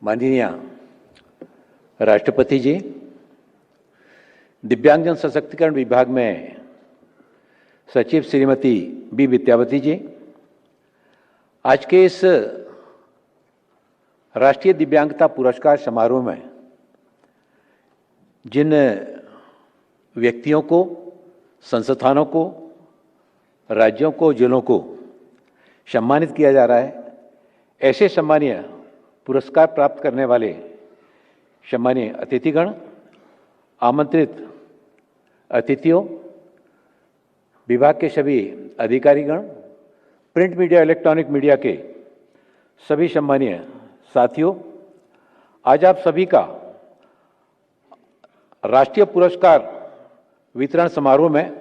माननीय राष्ट्रपति जी, दिव्यांगजन सशक्तिकरण विभाग में सचिव श्रीमती बी विद्यावती जी, आज के इस राष्ट्रीय दिव्यांगता पुरस्कार समारोह में जिन व्यक्तियों को, संस्थानों को, राज्यों को, जिलों को सम्मानित किया जा रहा है, ऐसे सम्मानीय पुरस्कार प्राप्त करने वाले सम्मानीय अतिथिगण, आमंत्रित अतिथियों, विभाग के सभी अधिकारीगण, प्रिंट मीडिया, इलेक्ट्रॉनिक मीडिया के सभी सम्मानीय साथियों, आज आप सभी का राष्ट्रीय पुरस्कार वितरण समारोह में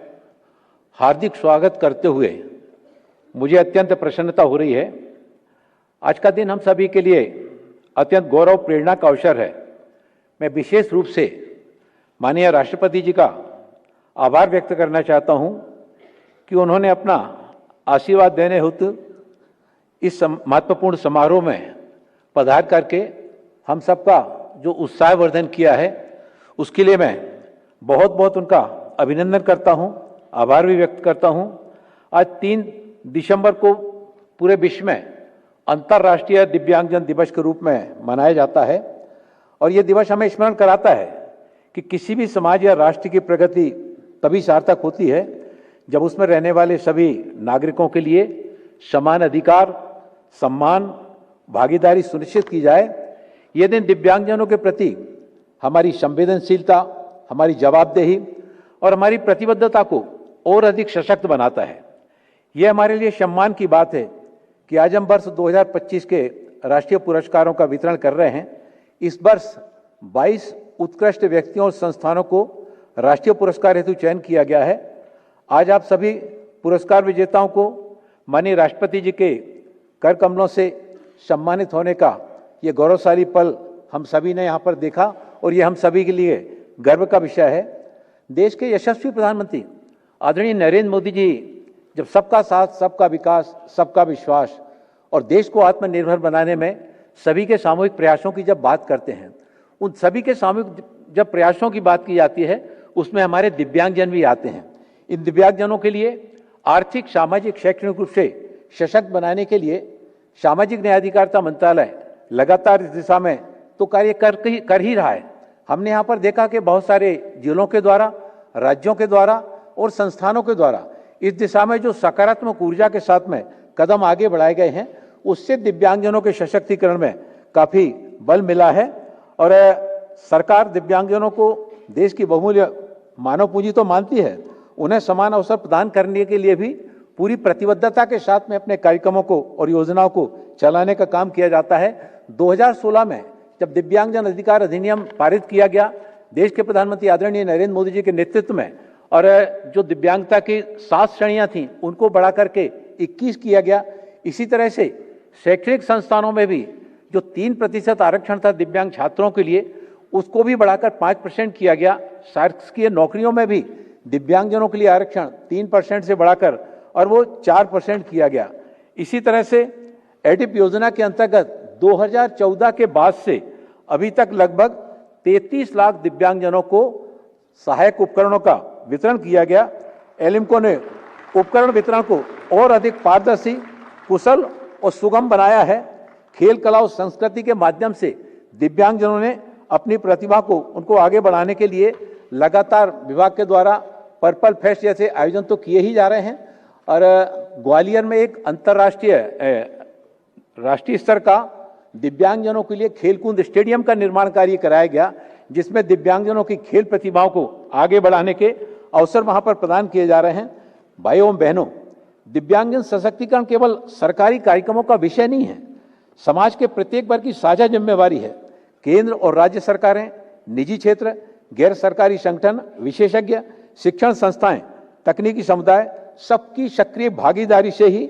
हार्दिक स्वागत करते हुए मुझे अत्यंत प्रसन्नता हो रही है। आज का दिन हम सभी के लिए अत्यंत गौरव प्रेरणा का अवसर है। मैं विशेष रूप से माननीय राष्ट्रपति जी का आभार व्यक्त करना चाहता हूं कि उन्होंने अपना आशीर्वाद देने हेतु इस महत्वपूर्ण समारोह में पधार करके हम सबका जो उत्साहवर्धन किया है, उसके लिए मैं बहुत बहुत उनका अभिनंदन करता हूं, आभार भी व्यक्त करता हूं। आज 3 दिसंबर को पूरे विश्व में अंतर्राष्ट्रीय दिव्यांगजन दिवस के रूप में मनाया जाता है और ये दिवस हमें स्मरण कराता है कि किसी भी समाज या राष्ट्र की प्रगति तभी सार्थक होती है जब उसमें रहने वाले सभी नागरिकों के लिए समान अधिकार, सम्मान, भागीदारी सुनिश्चित की जाए। ये दिन दिव्यांगजनों के प्रति हमारी संवेदनशीलता, हमारी जवाबदेही और हमारी प्रतिबद्धता को और अधिक सशक्त बनाता है। ये हमारे लिए सम्मान की बात है कि आज हम वर्ष 2025 के राष्ट्रीय पुरस्कारों का वितरण कर रहे हैं। इस वर्ष 22 उत्कृष्ट व्यक्तियों और संस्थानों को राष्ट्रीय पुरस्कार हेतु चयन किया गया है। आज आप सभी पुरस्कार विजेताओं को माननीय राष्ट्रपति जी के कर कमलों से सम्मानित होने का ये गौरवशाली पल हम सभी ने यहाँ पर देखा और ये हम सभी के लिए गर्व का विषय है। देश के यशस्वी प्रधानमंत्री आदरणीय नरेंद्र मोदी जी जब सबका साथ, सबका विकास, सबका विश्वास और देश को आत्मनिर्भर बनाने में सभी के सामूहिक प्रयासों की जब बात करते हैं, उन सभी के सामूहिक जब प्रयासों की बात की जाती है, उसमें हमारे दिव्यांगजन भी आते हैं। इन दिव्यांगजनों के लिए आर्थिक, सामाजिक, शैक्षणिक रूप से सशक्त बनाने के लिए सामाजिक न्याय अधिकारिता मंत्रालय लगातार इस दिशा में तो कार्य कर ही रहा है। हमने यहाँ पर देखा कि बहुत सारे जिलों के द्वारा, राज्यों के द्वारा और संस्थानों के द्वारा इस दिशा में जो सकारात्मक ऊर्जा के साथ में कदम आगे बढ़ाए गए हैं, उससे दिव्यांगजनों के सशक्तिकरण में काफ़ी बल मिला है और सरकार दिव्यांगजनों को देश की बहुमूल्य मानव पूंजी तो मानती है, उन्हें समान अवसर प्रदान करने के लिए भी पूरी प्रतिबद्धता के साथ में अपने कार्यक्रमों को और योजनाओं को चलाने का काम किया जाता है। 2016 में जब दिव्यांगजन अधिकार अधिनियम पारित किया गया, देश के प्रधानमंत्री आदरणीय नरेंद्र मोदी जी के नेतृत्व में, और जो दिव्यांगता की 7 श्रेणियां थीं उनको बढ़ा करके 21 किया गया। इसी तरह से शैक्षणिक संस्थानों में भी जो 3% आरक्षण था दिव्यांग छात्रों के लिए, उसको भी बढ़ाकर 5% किया गया। शासकीय नौकरियों में भी दिव्यांगजनों के लिए आरक्षण 3% से बढ़ाकर और वो 4% किया गया। इसी तरह से एडिप योजना के अंतर्गत 2014 के बाद से अभी तक लगभग 33 लाख दिव्यांगजनों को सहायक उपकरणों का वितरण किया गया। एलिम्को ने उपकरण वितरण को और अधिक पारदर्शी, कुशल और सुगम बनाया है। खेल, कला और संस्कृति के माध्यम से दिव्यांगजनों ने अपनी प्रतिभा को उनको आगे बढ़ाने के लिए लगातार विभाग के द्वारा पर्पल फेस्ट जैसे आयोजन तो किए ही जा रहे हैं और ग्वालियर में एक अंतर्राष्ट्रीय राष्ट्रीय स्तर का दिव्यांगजनों के लिए खेलकूद स्टेडियम का निर्माण कार्य कराया गया, जिसमें दिव्यांगजनों की खेल प्रतिभाओं को आगे बढ़ाने के अवसर वहां पर प्रदान किए जा रहे हैं। भाइयों एवं बहनों, दिव्यांगजन सशक्तिकरण केवल सरकारी कार्यक्रमों का विषय नहीं है, समाज के प्रत्येक वर्ग की साझा जिम्मेवारी है। केंद्र और राज्य सरकारें, निजी क्षेत्र, गैर सरकारी संगठन, विशेषज्ञ, शिक्षण संस्थाएं, तकनीकी समुदाय, सबकी सक्रिय भागीदारी से ही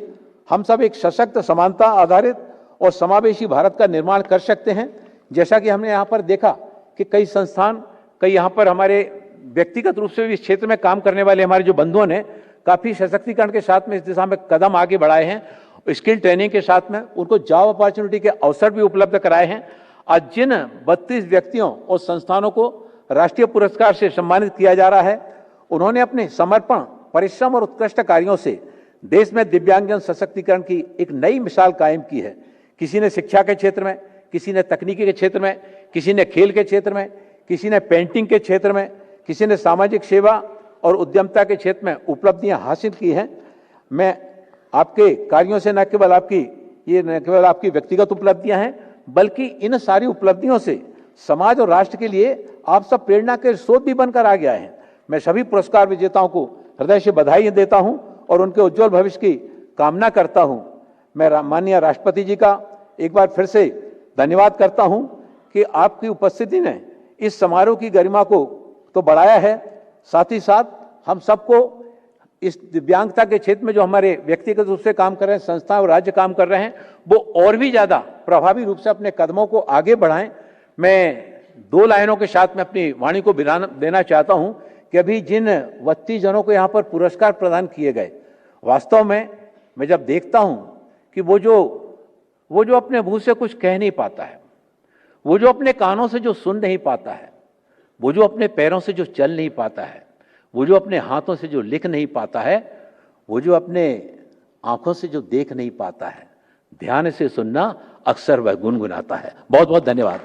हम सब एक सशक्त, समानता आधारित और समावेशी भारत का निर्माण कर सकते हैं। जैसा कि हमने यहाँ पर देखा कि कई संस्थान, कई यहाँ पर हमारे व्यक्तिगत रूप से भी इस क्षेत्र में काम करने वाले हमारे जो बंधुओं ने काफ़ी सशक्तिकरण के साथ में इस दिशा में कदम आगे बढ़ाए हैं। स्किल ट्रेनिंग के साथ में उनको जॉब अपॉर्चुनिटी के अवसर भी उपलब्ध कराए हैं। आज जिन 32 व्यक्तियों और संस्थानों को राष्ट्रीय पुरस्कार से सम्मानित किया जा रहा है, उन्होंने अपने समर्पण, परिश्रम और उत्कृष्ट कार्यों से देश में दिव्यांगजन सशक्तिकरण की एक नई मिसाल कायम की है। किसी ने शिक्षा के क्षेत्र में, किसी ने तकनीकी के क्षेत्र में, किसी ने खेल के क्षेत्र में, किसी ने पेंटिंग के क्षेत्र में, किसी ने सामाजिक सेवा और उद्यमिता के क्षेत्र में उपलब्धियां हासिल की हैं। मैं आपके कार्यों से न केवल आपकी व्यक्तिगत उपलब्धियां हैं, बल्कि इन सारी उपलब्धियों से समाज और राष्ट्र के लिए आप सब प्रेरणा के स्रोत भी बनकर आ गया है। मैं सभी पुरस्कार विजेताओं को हृदय से बधाई देता हूं और उनके उज्जवल भविष्य की कामना करता हूं। मैं माननीय राष्ट्रपति जी का एक बार फिर से धन्यवाद करता हूं कि आपकी उपस्थिति ने इस समारोह की गरिमा को तो बढ़ाया है, साथ ही साथ हम सबको इस दिव्यांगता के क्षेत्र में जो हमारे व्यक्तिगत रूप से काम कर रहे हैं, संस्था और राज्य काम कर रहे हैं, वो और भी ज्यादा प्रभावी रूप से अपने कदमों को आगे बढ़ाएं। मैं 2 लाइनों के साथ में अपनी वाणी को विराम देना चाहता हूं कि अभी जिन 32 जनों को यहां पर पुरस्कार प्रदान किए गए, वास्तव में मैं जब देखता हूं कि वो जो अपने मुंह से कुछ कह नहीं पाता है, वो जो अपने कानों से जो सुन नहीं पाता है, वो जो अपने पैरों से जो चल नहीं पाता है, वो जो अपने हाथों से जो लिख नहीं पाता है, वो जो अपने आंखों से जो देख नहीं पाता है, ध्यान से सुनना अक्सर वह गुनगुनाता है। बहुत बहुत धन्यवाद।